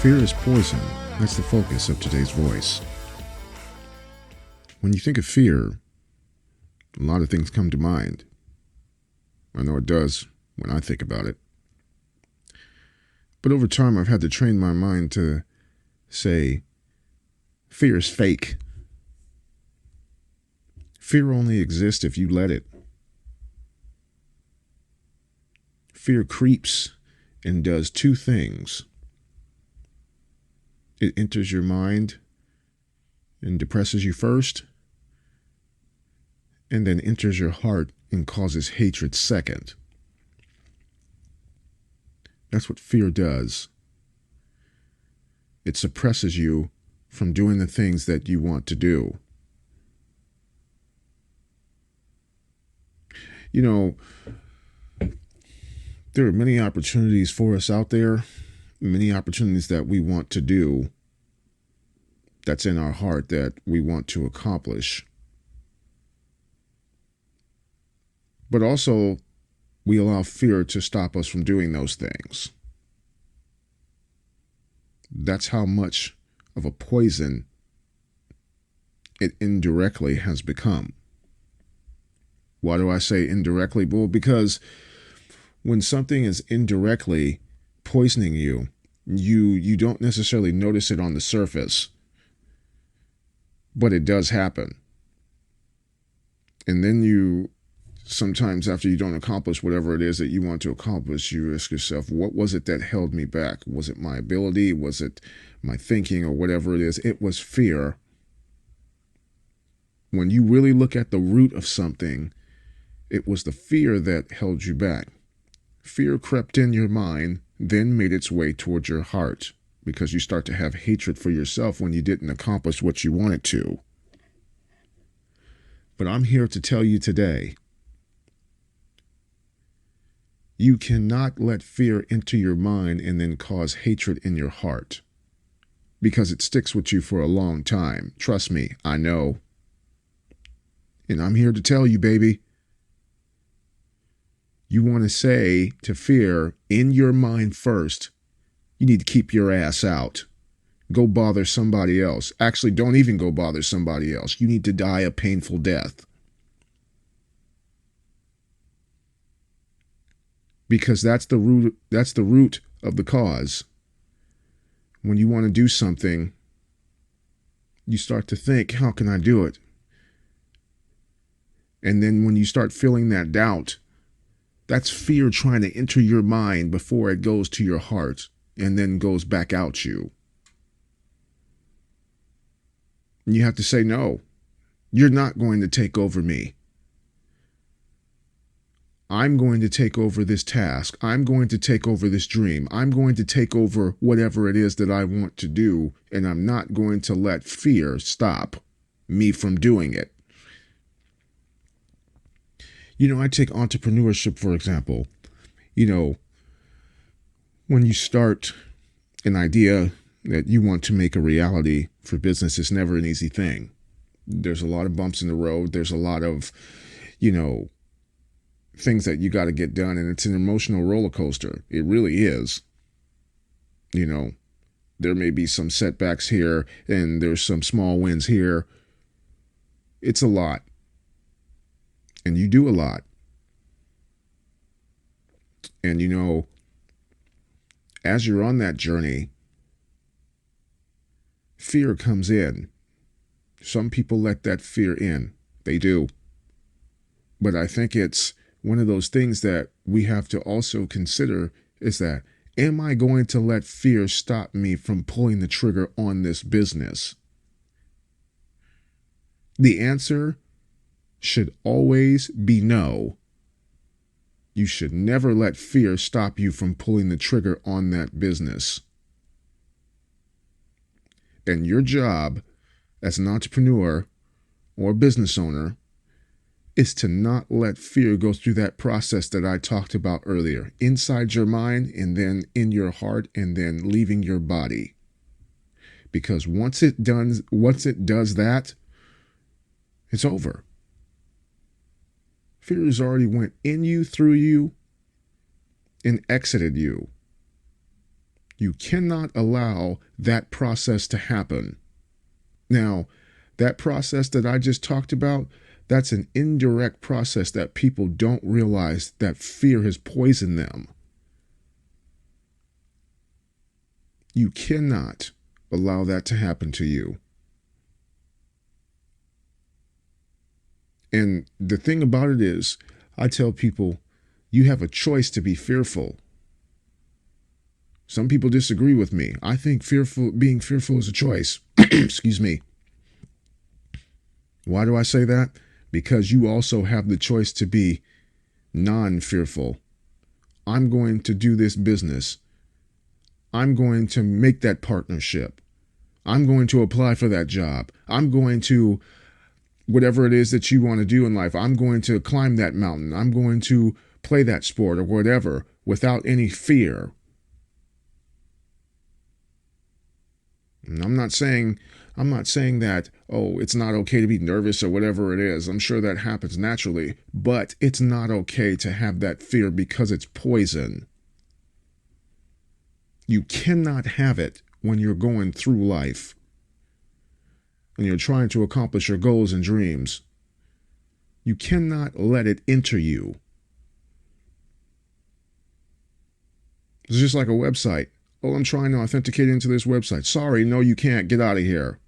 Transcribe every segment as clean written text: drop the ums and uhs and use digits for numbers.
Fear is poison. That's the focus of today's voice. When you think of fear, a lot of things come to mind. I know it does when I think about it. But over time, I've had to train my mind to say, fear is fake. Fear only exists if you let it. Fear creeps and does two things. It enters your mind and depresses you first, and then enters your heart and causes hatred second. That's what fear does. It suppresses you from doing the things that you want to do. You know, there are many opportunities for us out there, many opportunities that we want to do, that's in our heart, that we want to accomplish. But also, we allow fear to stop us from doing those things. That's how much of a poison it indirectly has become. Why do I say indirectly? Well, because when something is indirectly poisoning you, you don't necessarily notice it on the surface, but it does happen. And then you, sometimes after you don't accomplish whatever it is that you want to accomplish, you ask yourself, what was it that held me back? Was it my ability? Was it my thinking, or whatever it is? It was fear. When you really look at the root of something, it was the fear that held you back. Fear crept in your mind, then made its way towards your heart, because you start to have hatred for yourself when you didn't accomplish what you wanted to. But I'm here to tell you today, you cannot let fear into your mind and then cause hatred in your heart, because it sticks with you for a long time. Trust me, I know. And I'm here to tell you, baby, you want to say to fear in your mind first, you need to keep your ass out. Go bother somebody else. Actually, don't even go bother somebody else. You need to die a painful death. Because that's the root of the cause. When you want to do something, you start to think, how can I do it? And then when you start feeling that doubt, that's fear trying to enter your mind before it goes to your heart and then goes back out you. And you have to say, no, you're not going to take over me. I'm going to take over this task. I'm going to take over this dream. I'm going to take over whatever it is that I want to do, and I'm not going to let fear stop me from doing it. You know, I take entrepreneurship, for example. You know, when you start an idea that you want to make a reality for business, it's never an easy thing. There's a lot of bumps in the road. There's a lot of, things that you got to get done, and it's an emotional roller coaster. It really is. There may be some setbacks here, and there's some small wins here. It's a lot. And you do a lot. And as you're on that journey, fear comes in. Some people let that fear in. They do. But I think it's one of those things that we have to also consider is that, am I going to let fear stop me from pulling the trigger on this business? The answer should always be no. You should never let fear stop you from pulling the trigger on that business. And your job as an entrepreneur or business owner is to not let fear go through that process that I talked about earlier, inside your mind and then in your heart and then leaving your body. Because once it does that, it's over. Fear has already went in you, through you, and exited you. You cannot allow that process to happen. Now, that process that I just talked about, that's an indirect process that people don't realize that fear has poisoned them. You cannot allow that to happen to you. And the thing about it is, I tell people, you have a choice to be fearful. Some people disagree with me. I think being fearful is a choice. Excuse me. Why do I say that? Because you also have the choice to be non-fearful. I'm going to do this business. I'm going to make that partnership. I'm going to apply for that job. I'm going to, whatever it is that you want to do in life, I'm going to climb that mountain. I'm going to play that sport or whatever without any fear. And I'm not saying that, oh, it's not okay to be nervous or whatever it is. I'm sure that happens naturally, but it's not okay to have that fear because it's poison. You cannot have it when you're going through life and you're trying to accomplish your goals and dreams. You cannot let it enter you. It's just like a website. Oh, I'm trying to authenticate into this website. Sorry, no, you can't. Get out of here.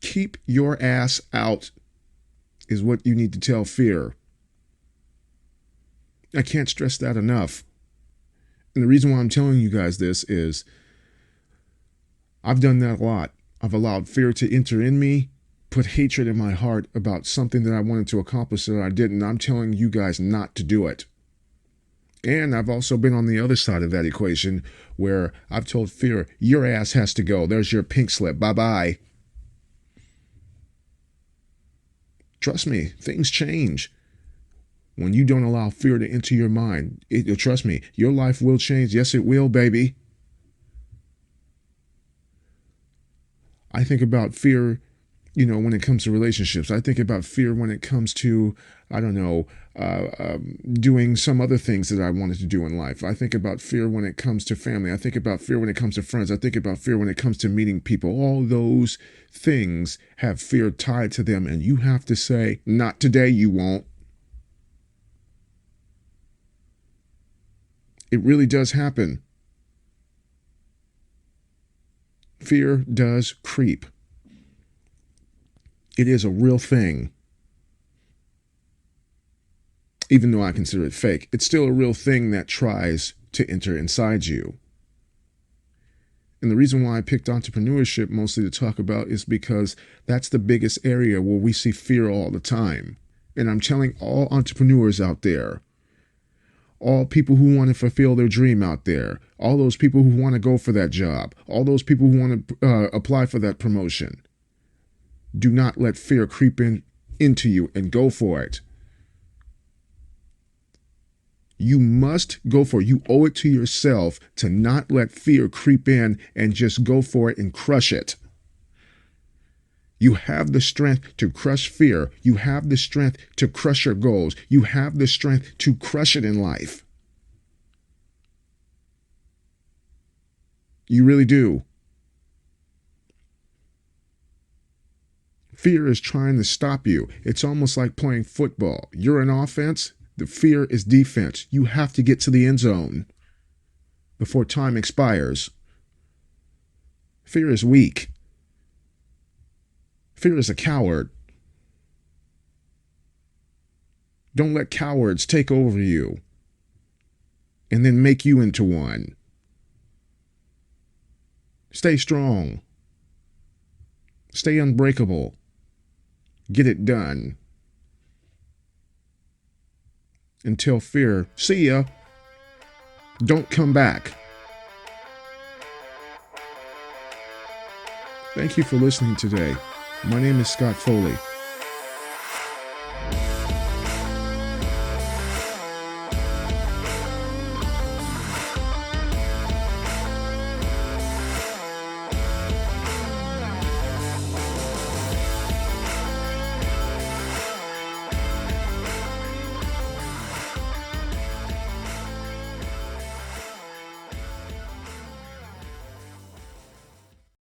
Keep your ass out is what you need to tell fear. I can't stress that enough. And the reason why I'm telling you guys this is I've done that a lot. I've allowed fear to enter in me, put hatred in my heart about something that I wanted to accomplish that I didn't. I'm telling you guys not to do it. And I've also been on the other side of that equation where I've told fear, your ass has to go. There's your pink slip. Bye-bye. Trust me, things change. When you don't allow fear to enter your mind, trust me, your life will change. Yes, it will, baby. I think about fear, when it comes to relationships. I think about fear when it comes to, doing some other things that I wanted to do in life. I think about fear when it comes to family. I think about fear when it comes to friends. I think about fear when it comes to meeting people. All those things have fear tied to them, and you have to say, not today, you won't. It really does happen. Fear does creep. It is a real thing. Even though I consider it fake, it's still a real thing that tries to enter inside you. And the reason why I picked entrepreneurship mostly to talk about is because that's the biggest area where we see fear all the time. And I'm telling all entrepreneurs out there, all people who want to fulfill their dream out there, all those people who want to go for that job, all those people who want to apply for that promotion, do not let fear creep into you and go for it. You must go for it. You owe it to yourself to not let fear creep in and just go for it and crush it. You have the strength to crush fear. You have the strength to crush your goals. You have the strength to crush it in life. You really do. Fear is trying to stop you. It's almost like playing football. You're in offense. The fear is defense. You have to get to the end zone before time expires. Fear is weak. Fear is a coward. Don't let cowards take over you and then make you into one. Stay strong. Stay unbreakable. Get it done. Until fear, see ya. Don't come back. Thank you for listening today. My name is Scott Foley.